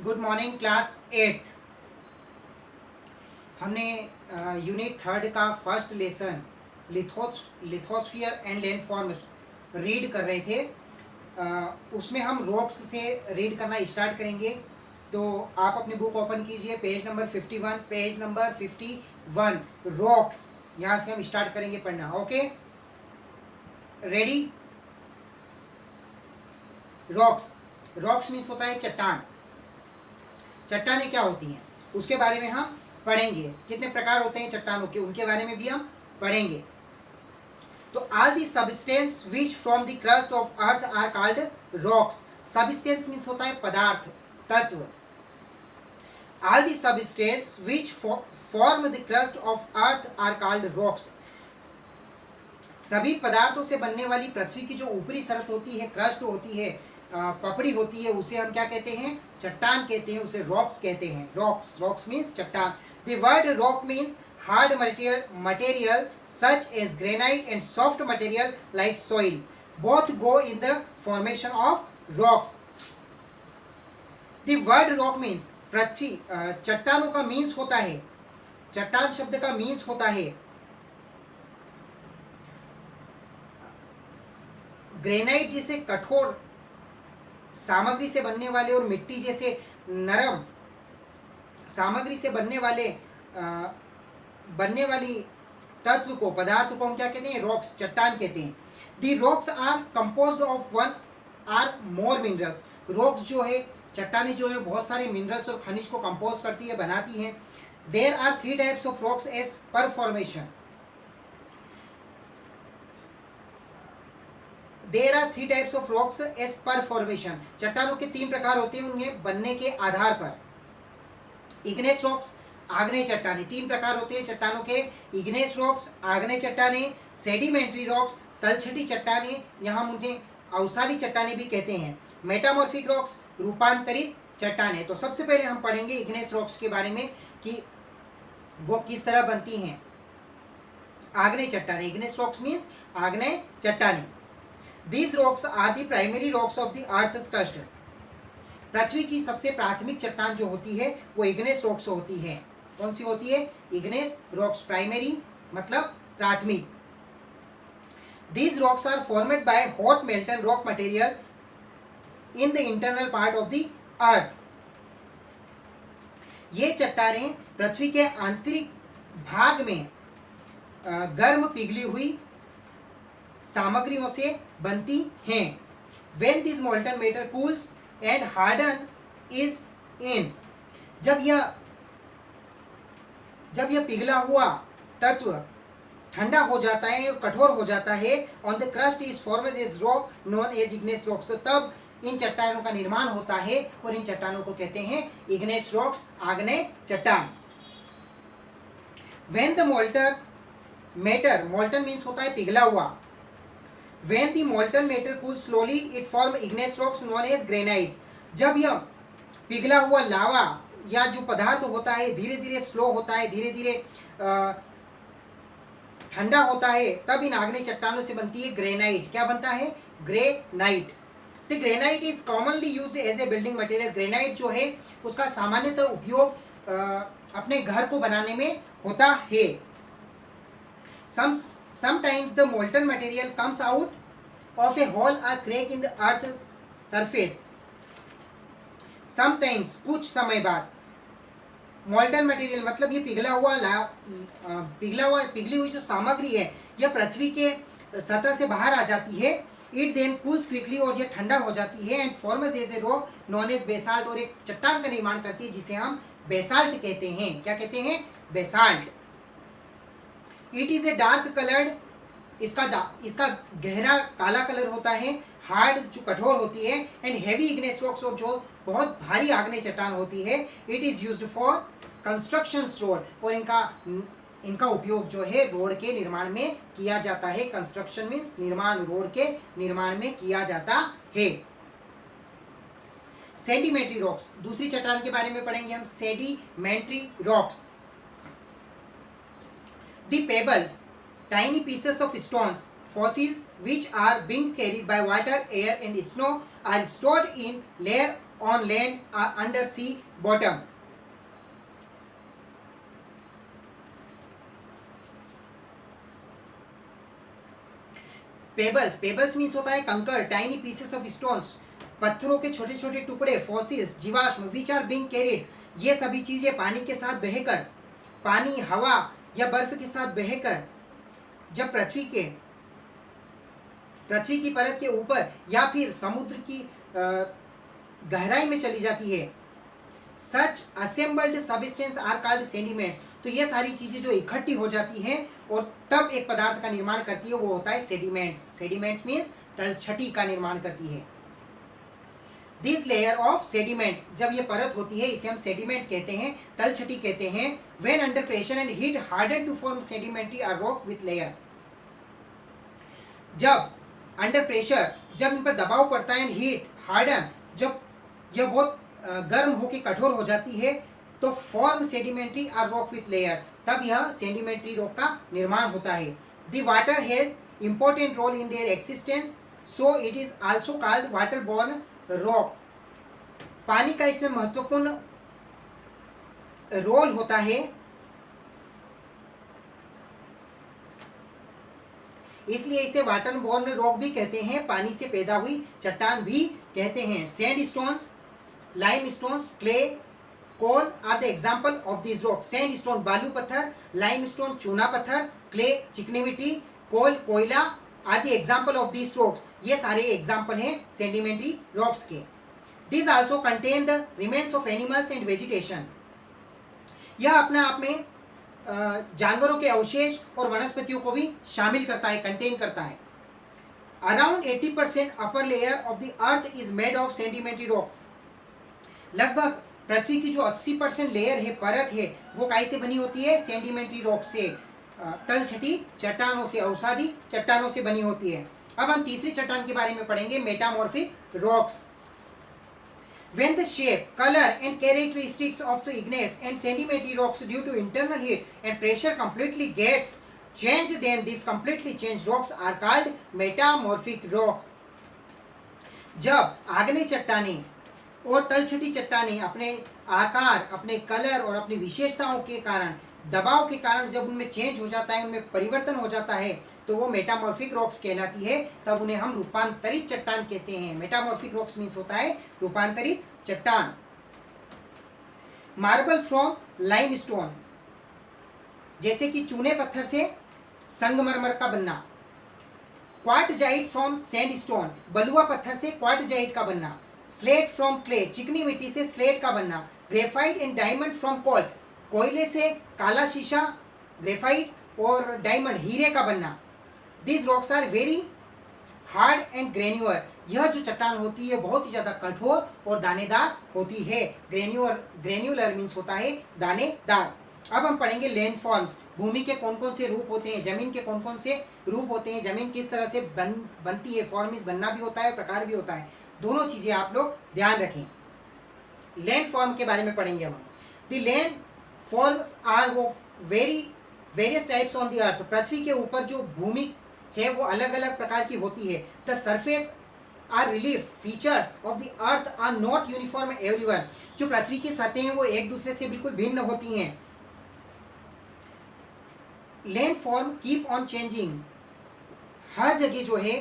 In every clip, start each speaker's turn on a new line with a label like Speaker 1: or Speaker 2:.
Speaker 1: Good morning class 8। हमने unit 3 का first lesson lithosphere and landforms read कर रहे थे। उसमें हम रॉक्स से रीड करना स्टार्ट करेंगे। तो आप अपनी बुक ओपन कीजिए, page number 51, page number 51 rocks, यहाँ से हम स्टार्ट करेंगे पढ़ना। Okay, ready. Rocks, rocks means होता है चट्टान। चट्टानें क्या होती हैं उसके बारे में हम पढ़ेंगे। कितने प्रकार होते हैं चट्टानों के, उनके बारे में भी हम पढ़ेंगे। तो all the substance which from the crust of earth are called rocks. Substance means होता है पदार्थ, तत्व। All the substance which form the crust of earth are called rocks. सभी पदार्थों से बनने वाली पृथ्वी की जो ऊपरी परत होती है, क्रस्ट होती है, पपड़ी होती है, उसे हम क्या कहते हैं? चट्टान कहते हैं, उसे रॉक्स कहते हैं। रॉक्स, रॉक्स मीन्स चट्टान। The word rock means hard material such as granite and soft material like soil, both go in the formation of rocks. The word rock means पृथ्वी, चट्टानों का मीन्स होता है, चट्टान शब्द का मीन्स होता है ग्रेनाइट जैसे कठोर सामग्री से बनने वाले और मिट्टी जैसे नरम सामग्री से बनने वाली तत्व को, पदार्थ को हम क्या कहते हैं? रॉक्स, चट्टान कहते हैं। The rocks are composed of one or more minerals. Rocks जो है, चट्टानें जो है, बहुत सारे मिनरल्स और खनिज को कंपोज करती है, बनाती हैं। There are 3 types of rocks as per formation. There are 3 types of rocks as per formation. चट्टानों के 3 प्रकार होते हैं उनके बनने के आधार पर। इग्नेस रॉक्स, आग्नेय चट्टानें। 3 प्रकार होते हैं चट्टानों के, इग्नेस रॉक्स, आग्नेय चट्टानें, सेडिमेंट्री रॉक्स, तलछटी चट्टानें, यहाँ मुझे अवसादी चट्टानें भी कहते हैं। मेटामॉर्फिक रॉक्स, रूपांतरित चट्टानें। तो सबसे पहले हम पढ़ेंगे इग्नेस रॉक्स के बारे में कि वो किस तरह बनती हैं। आग्नेय चट्टानें, इग्नेस रॉक्स मीन्स आग्नेय चट्टानें। These rocks are the primary rocks of the Earth's crust. पृथ्वी की सबसे प्राथमिक चट्टान जो होती है वो इग्नेस रॉक्स होती है। कौन सी होती है? Igneous rocks. प्राइमरी मतलब प्राथमिक। These rocks are formed by hot molten rock material in the internal part of the earth. ये चट्टानें पृथ्वी के आंतरिक भाग में गर्म पिघली हुई सामग्रियों से बनती हैं। When this molten matter cools and harden is in, जब यह पिघला हुआ तत्व ठंडा हो जाता है और कठोर हो जाता है, on the crust is formed as rock known as igneous rocks, तो तब इन चट्टानों का निर्माण होता है और इन चट्टानों को कहते हैं इग्नेस रॉक्स, आग्नेय चट्टान। When the molten means होता है पिघला हुआ। When the molten matter cools slowly, it forms igneous rocks known as granite. जब यह पिघला हुआ लावा या जो पदार्थ होता है धीरे धीरे स्लो होता है, धीरे धीरे ठंडा होता है, तब इन आग्नेय चट्टानों से बनती है ग्रेनाइट। क्या बनता है? Granite. The granite is commonly used as a building material. Granite जो है उसका सामान्यतः उपयोग अपने घर को बनाने में होता है। Sometimes the molten material comes out of a hole or crack in the earth's surface. Sometimes, कुछ समय बाद, molten material मतलब ये पिघली हुई जो सामग्री है यह पृथ्वी के सतह से बाहर आ जाती है। It then cools quickly, और ये ठंडा हो जाती है, and forms as a rock known as basalt, और एक चट्टान का निर्माण करती है जिसे हम बेसाल्ट कहते हैं। क्या कहते हैं? Basalt. It is a dark coloured, इसका गहरा काला कलर होता है, हार्ड जो कठोर होती है, एंड हेवी इग्नेस रॉक्स, और जो बहुत भारी आग्नेय चट्टान होती है। It is used for construction road, और इनका उपयोग जो है रोड के निर्माण में किया जाता है। कंस्ट्रक्शन मीन्स निर्माण, रोड के निर्माण में किया जाता है। सेडिमेंट्री रॉक्स, दूसरी चट्टान के बारे में पढ़ेंगे हम। Sedimentary rocks, the pebbles, tiny pieces of stones, fossils which are being carried by water, air and snow are stored in layer on land under sea bottom. Pebbles means होता है कंकर, टाइनी पीसेस ऑफ स्टोन्स, पत्थरों के छोटे छोटे टुकड़े, fossils, जीवाश्म, which are being carried, ये सभी चीजें पानी के साथ बहकर, पानी, हवा या बर्फ के साथ बहकर जब पृथ्वी की परत के ऊपर या फिर समुद्र की गहराई में चली जाती है, such assembled substance are called sediments. तो ये सारी चीजें जो इकट्ठी हो जाती हैं और तब एक पदार्थ का निर्माण करती है, वो होता है सेडिमेंट्स। सेडिमेंट्स मीन्स तलछटी का निर्माण करती है। दिस लेयर ऑफ सेडिमेंट, जब ये परत होती है इसे हम सेडिमेंट कहते हैं, तलछटी कहते हैं। When under pressure and heat harden to form sedimentary are rock with layer. जब अंडर प्रेशर, जब इन पर दबाव पड़ता है, एंड हीट हार्डन, जब यह बहुत गर्म होकर कठोर हो जाती है, तो form sedimentary are rock with layer, तब यह सेडिमेंट्री रॉक का निर्माण होता है। The water has important role in their existence, so it is also called water borne rock. पानी का इसमें महत्वपूर्ण रोल होता है, इसलिए इसे वाटर बॉर्न रॉक भी कहते हैं, पानी से पैदा हुई चट्टान भी कहते हैं। Sandstones, limestones, clay, coal are the example of this rock. Sandstone बालू पत्थर, लाइम स्टोन चूना पत्थर, क्ले चिकनी मिट्टी, कोल कोयला are the example of this rocks. ये सारे एग्जाम्पल हैं सेडिमेंट्री रॉक्स के। This also contain the remains of animals and vegetation. यह अपने आप में जानवरों के अवशेष और वनस्पतियों को भी शामिल करता है, कंटेन करता है। Around 80% upper layer of the earth is made of sedimentary rock. लगभग पृथ्वी की जो 80% लेयर है, परत है, वो काई से बनी होती है? सेडिमेंट्री रॉक से, तलछटी चट्टानों से, अवसादी चट्टानों से बनी होती है। अब हम तीसरी चट्टान के बारे में पढ़ेंगे, metamorphic rocks. When the shape, color and characteristics of the igneous and sedimentary rocks due to internal heat and pressure completely gets changed, then these completely changed rocks are called metamorphic rocks. जब आग्नेय चट्टानें और तलछटी चट्टानें अपने आकार, अपने colour और अपनी विशेषताओं के कारण, दबाव के कारण जब उनमें चेंज हो जाता है, उनमें परिवर्तन हो जाता है, तो वो मेटामॉर्फिक रॉक्स कहलाती है। तब उन्हें हम रूपांतरित चट्टान कहते हैं। मेटामॉर्फिक रॉक्स मीन्स होता है रूपांतरित चट्टान। मार्बल फ्रॉम लाइमस्टोन, जैसे कि चूने पत्थर से संगमरमर का बनना। क्वार्टजाइट फ्रॉम सैंडस्टोन, बलुआ पत्थर से क्वार्टजाइट का बनना। स्लेट फ्रॉम क्ले, चिकनी मिट्टी से स्लेट का बनना। Graphite and diamond from coal, कोयले से काला शीशा, ग्रेफाइट और डायमंड, हीरे का बनना। This rocks are very hard and granular. यह जो चट्टान होती है बहुत ही ज़्यादा कठोर और दानेदार होती है। ग्रेन्यूलर मीन्स होता है दानेदार। अब हम पढ़ेंगे लैंड फॉर्म्स। भूमि के कौन कौन से रूप होते हैं, जमीन के कौन कौन से रूप होते हैं, जमीन किस तरह से बनती है। फॉर्म मीन्स बनना भी होता है, प्रकार भी होता है, दोनों चीज़ें आप लोग ध्यान रखें। लैंड फॉर्म के बारे में पढ़ेंगे हम। The land forms are of various types on the earth. पृथ्वी के ऊपर जो भूमि है वो अलग अलग प्रकार की होती है। The surface or relief features of the earth are not uniform everywhere. जो पृथ्वी की सतहें हैं वो एक दूसरे से बिल्कुल भिन्न होती हैं। Land form keep on changing. हर जगह जो है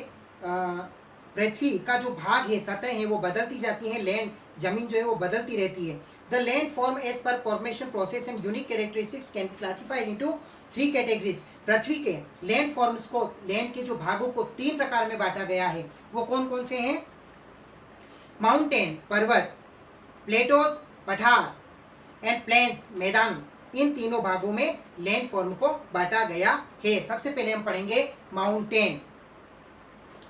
Speaker 1: पृथ्वी का जो भाग है, सतह है, वो बदलती जाती है। लैंड, जमीन जो है वो बदलती रहती है। The land form as per formation process and unique characteristics can classified into 3 categories. पृथ्वी के लैंड फॉर्म्स को, लैंड के जो भागों को 3 प्रकार में बांटा गया है। वो कौन कौन से हैं? माउंटेन, पर्वत, प्लेटोस, पठार एंड प्लेन्स, मैदान। इन तीनों भागों में लैंड फॉर्म को बांटा गया है। सबसे पहले हम पढ़ेंगे माउंटेन।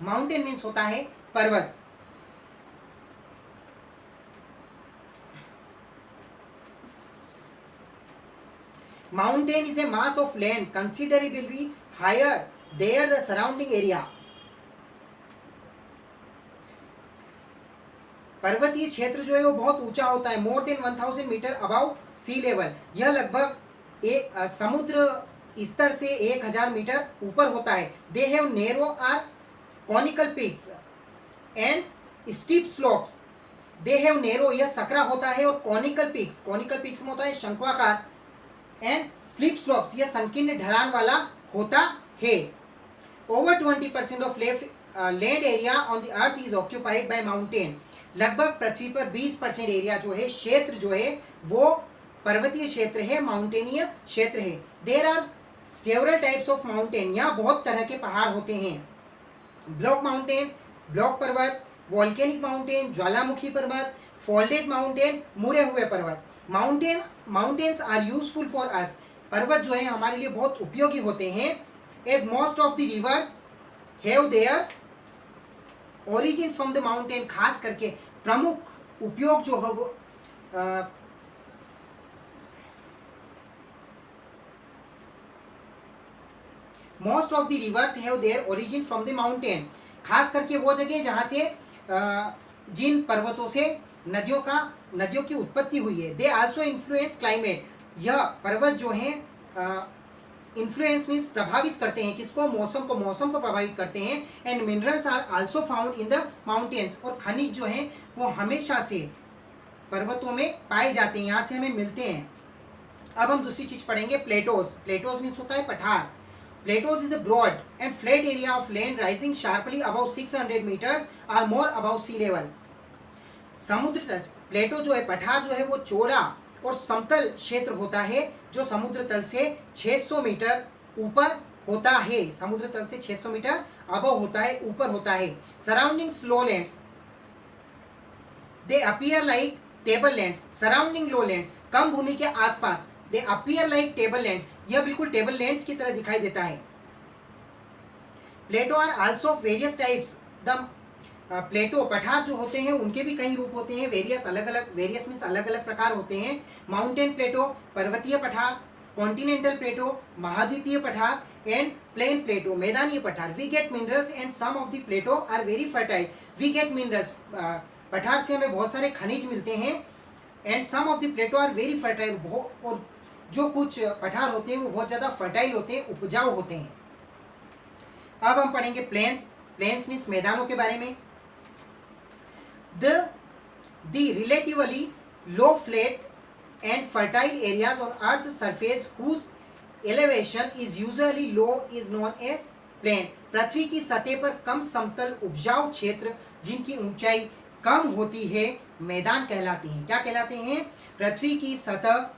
Speaker 1: माउंटेन मीन्स होता है पर्वत। Mountain is a mass of land considerably higher than the surrounding area. पर्वतीय क्षेत्र जो है वो बहुत ऊंचा होता है, more than 1000 metre above sea level. यह लगभग एक समुद्र स्तर से 1000 मीटर ऊपर होता है। They have narrow or conical peaks and steep slopes. They have narrow, यह सकरा होता है, और कॉनिकल पीक्स, कॉनिकल पीक्स में होता है शंक्वाकार, एंड स्लिप स्लोप्स, यह संकीर्ण ढलान वाला होता है। Over 20% of land area on the earth is occupied by mountain, लगभग पृथ्वी पर 20% एरिया जो है, क्षेत्र जो है वो पर्वतीय क्षेत्र है, माउंटेनीय क्षेत्र है। There are several types of mountain, यहाँ बहुत तरह के पहाड़ होते हैं। ब्लॉक माउंटेन, ब्लॉक पर्वत, वॉल्केनिक माउंटेन, ज्वालामुखी पर्वत, फोल्डेड माउंटेन, मुड़े हुए पर्वत। Mountains are useful for us, पर्वत जो है हमारे लिए बहुत उपयोगी होते हैं। As most of the rivers have their origin from the mountain, खास करके प्रमुख उपयोग जो है वो most of the rivers have their origin from the mountain, खास करके वो जगह जहाँ से जिन पर्वतों से नदियों की उत्पत्ति हुई है। दे आल्सो इन्फ्लुएंस क्लाइमेट, यह पर्वत जो है इन्फ्लुएंस मीन्स प्रभावित करते हैं किसको, मौसम को प्रभावित करते हैं। And minerals are also found in the mountains, और खनिज जो हैं वो हमेशा से पर्वतों में पाए जाते हैं, यहाँ से हमें मिलते हैं। अब हम दूसरी चीज पढ़ेंगे, प्लेटोज। प्लेटोज मीन्स होता है पठार। Plateaus is a broad and flat area of land rising sharply above 600 meters or more above sea level. समुद्र तल, प्लेटो जो है, पठार जो है वो चौड़ा और समतल क्षेत्र होता है जो समुद्र तल से 600 मीटर ऊपर होता है, समुद्र तल से 600 मीटर अबव होता है, ऊपर होता है। Surrounding lowlands, they appear like tablelands. Surrounding lowlands, कम भूमि के आसपास, they appear like tablelands, यह बिल्कुल टेबल लैंड्स की तरह दिखाई देता है। Plateau are also various types, the plateau पठार जो होते हैं उनके भी कई रूप होते हैं, वेरियस अलग अलग, वेरियस मीन्स अलग अलग प्रकार होते हैं। माउंटेन प्लेटो, पर्वतीय पठार, कॉन्टिनेंटल प्लेटो, महाद्वीपीय पठार, एंड प्लेन प्लेटो, मैदानी पठार। We get minerals and some of the plateau are very fertile, we get minerals, पठार से हमें बहुत सारे खनिज मिलते हैं। And some of the plateau are very fertile, और जो कुछ पठार होते हैं वो बहुत ज़्यादा फर्टाइल होते हैं, उपजाऊ होते हैं। अब हम पढ़ेंगे प्लेन्स। प्लेन्स मीन्स मैदानों के बारे में। The relatively low flat and fertile areas on earth surface whose elevation is usually low is known as plain, पृथ्वी की सतह पर कम समतल उपजाऊ क्षेत्र जिनकी ऊंचाई कम होती है मैदान कहलाते हैं। क्या कहलाते हैं? पृथ्वी की सतह,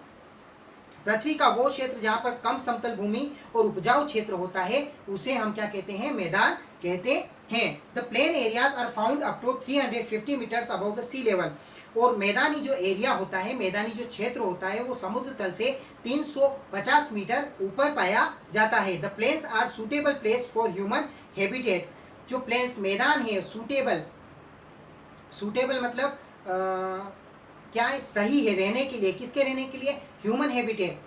Speaker 1: पृथ्वी का वो क्षेत्र जहाँ पर कम समतल भूमि और उपजाऊ क्षेत्र होता है उसे हम क्या कहते हैं? मैदान कहते हैं। The plain areas are found up to 350 metres above the sea level, और मैदानी जो एरिया होता है, मैदानी जो क्षेत्र होता है वो समुद्र तल से 350 मीटर ऊपर पाया जाता है। The plains are suitable place for human habitat, जो प्लेन्स मैदान है सूटेबल, सूटेबल मतलब क्या है? सही है रहने के लिए। किसके रहने के लिए? ह्यूमन हैबिटेट,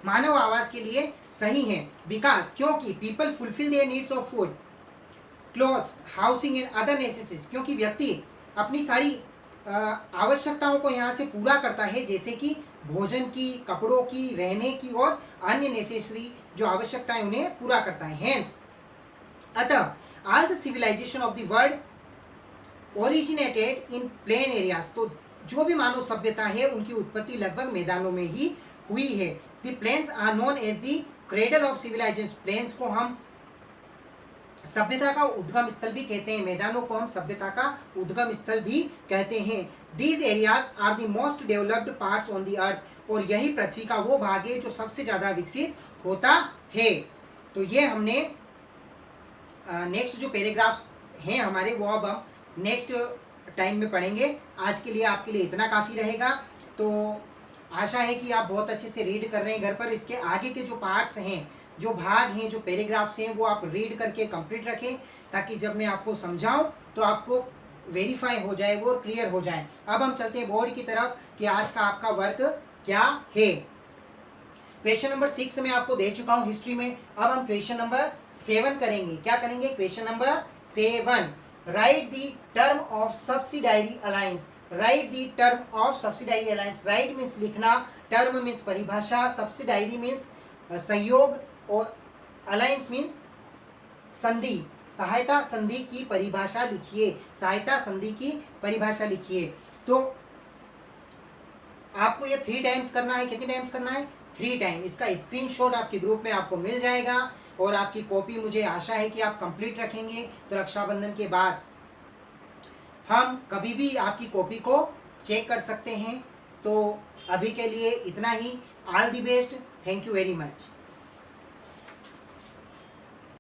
Speaker 1: मानव आवास के लिए सही है। विकास, क्योंकि people fulfil there needs of food, clothes, housing and other necessities, क्योंकि व्यक्ति अपनी सारी आवश्यकताओं को यहाँ से पूरा करता है, जैसे कि भोजन की, कपड़ों की, रहने की और अन्य नेसेसरी जो आवश्यकताएं उन्हें पूरा करता है। हेंस, अतः all the civilisation of the world originated in plain areas, तो जो भी मानव सभ्यता है उनकी उत्पत्ति लगभग मैदानों में ही हुई है। The plains are known as the cradle of civilisation, plains को हम सभ्यता का उद्गम स्थल भी कहते हैं, मैदानों को हम सभ्यता का उद्गम स्थल भी कहते हैं। These areas are the most developed parts on the earth, और यही पृथ्वी का वो भाग है जो सबसे ज़्यादा विकसित होता है। तो ये हमने नेक्स्ट जो पैराग्राफ्स हैं हमारे वो अब हम नेक्स्ट टाइम में पढ़ेंगे। आज के लिए आपके लिए इतना काफ़ी रहेगा। तो आशा है कि आप बहुत अच्छे से रीड कर रहे हैं घर पर। इसके आगे के जो पार्ट्स हैं, जो भाग हैं, जो पैराग्राफ्स हैं, वो आप रीड करके कंप्लीट रखें, ताकि जब मैं आपको समझाऊं तो आपको वेरीफाई हो जाए, वो क्लियर हो जाए। अब हम चलते हैं बोर्ड की तरफ कि आज का आपका वर्क क्या है। क्वेश्चन नंबर 6 में आपको दे चुका हूँ हिस्ट्री में। अब हम क्वेश्चन नंबर 7 करेंगे। क्या करेंगे? Question number 7, right the term of subsidiary alliance. Right the term of subsidiary alliance. Right means लिखना, टर्म मीन्स परिभाषा, सब्सिडायरी मीन्स सहयोग, और अलायंस मीन्स संधि। सहायता संधि की परिभाषा लिखिए, सहायता संधि की परिभाषा लिखिए। तो आपको ये 3 टाइम्स करना है। कितने टाइम्स करना है? 3 टाइम। इसका स्क्रीनशॉट आपके ग्रुप में आपको मिल जाएगा और आपकी कॉपी मुझे आशा है कि आप कंप्लीट रखेंगे। तो रक्षाबंधन के बाद हम कभी भी आपकी कॉपी को चेक कर सकते हैं। तो अभी के लिए इतना ही। All the best. Thank you very much.